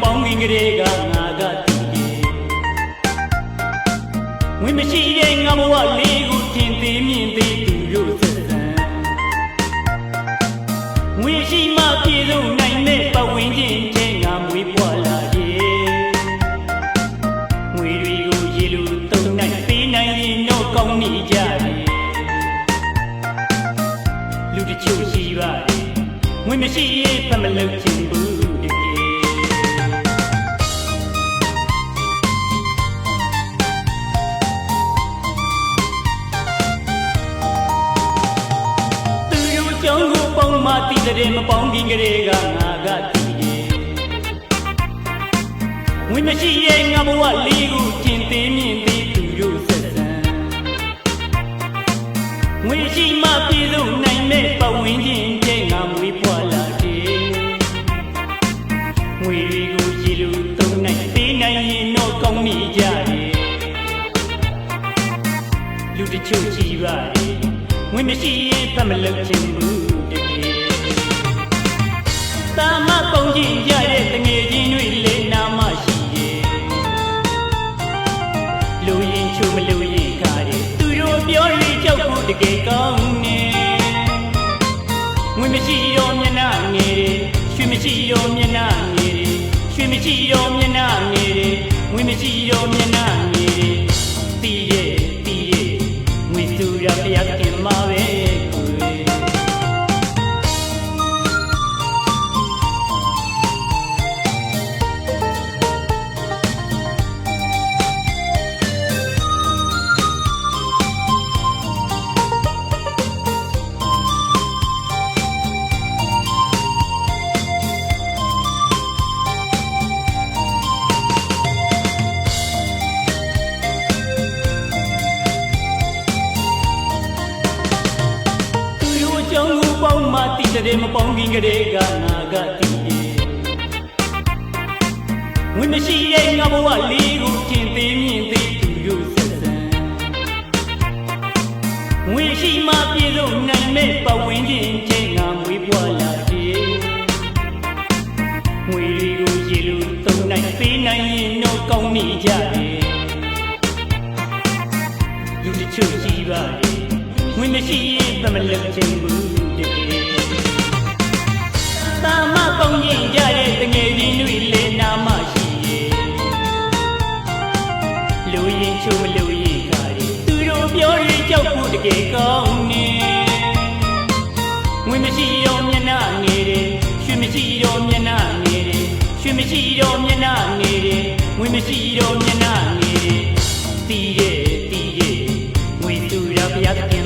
ပေါင်းခင်ကလေးကငါကတည်တယ်ငွေမရှိတဲ့ငါဘဝလေးကိုထင်သေးမြင်သေးသူတို့ဆက်ဆံငွေရှိမှပြေဆုံးနိုင်တဲ့ပတ်ဝန်းကျင်ထဲငါမွေးဖွားလာရဲ့ငွေတွေကိုရေလိုသုံးနိုင်ပေးနိုင်ရင်တော့ကောင်းနေကြတယ်လူတချို့ရှိပါတယ်ငွေမရှိရင်ဖတ်မလုပ်ချင်ဘူးတကယ်သူတို့ကြောင့်ကိုပေါင်းမှတည်တဲ့မပေါင်းခင်ကလေးကငါကတည်တယ်ငွေမရှိရင်ငါဘဝလေးကိုကျင်သေးမြင်သေးသူတို့ဆက်ဆံငွေရှိမှပြေဆုံးနိုင်မဲ့ပတ်ဝန်းကျင်ထဲငါမွေးဖွားလာတယ်ငွေတွေကိုရေလိုသုံးနိုင်ပေးနိုင်ရင်တော့ကောင်းနေကြတယ်လူတချို့ကြည့်ပါတယ်ငွေမရှိရင်ဖတ်မလုပ်ချင်ဘူးတကယ်တာမပေါင်းကြည့်ကြတဲ့တငယ်ချင်းတွေလည်းနာမရှိရဲ့လူရင်ချိုမလူရင်ခါတယ်သူတို့ပြောရင်ကြောက်ဖို့တကယ်ကောင်းနေငွေမရှိတော့မျက်နှာငယ်တယ်ရွှေမရှိတော့မျက်နှာငယ်တယ်ရွှေမရှိတော့မျက်နှာငယ်တယ်ငွေမရှိတော့မျက်နှာငယ်တယ်တီးရဲ့ငွေစုရဘုရားခင်မှာပဲကိုယ်ကြောင့်ကိုပေါင်းမှတည်တဲ့မပေါင်းခင်ကလေးကငါကတည်တယ်ငွေမရှိတဲ့ငါဘဝလေးကိုကျင်သေးမြင်သေးသူတို့ဆက်ဆံငွေရှိမှပြေဆုံးနိုင်မဲ့ပတ်ဝန်းကျင်ထဲငါမွေးဖွားလာတယ်ငွေတွေကိုရေလိုသုံးနိုင်ပေးနိုင်ရင်တော့ကောင်းနေကြတယ်လူတချို့ကြည့်ပါတယ်ငွေမရှိရင်ဖတ်မလုပ်ချင်ဘူးတကယ်တာမပေါင်းရင်ကြတဲ့တငယ်ချင်းတွေလည်းနာမရှိရဲ့လူရင်ချိုမလူရင်ခါတယ်သူတို့ပြောရင်ကြောက်ဖို့တကယ်ကောင်းနေငွေမရှိတော့မျက်နှာငယ်တယ်ရွှေမရှိတော့မျက်နှာငယ်တယ်ရွှေမရှိတော့မျက်နှာငယ်တယ်ငွေမရှိတော့မျက်နှာငယ်တယ်တီးရဲ့ငွေစုရဘုရားခင်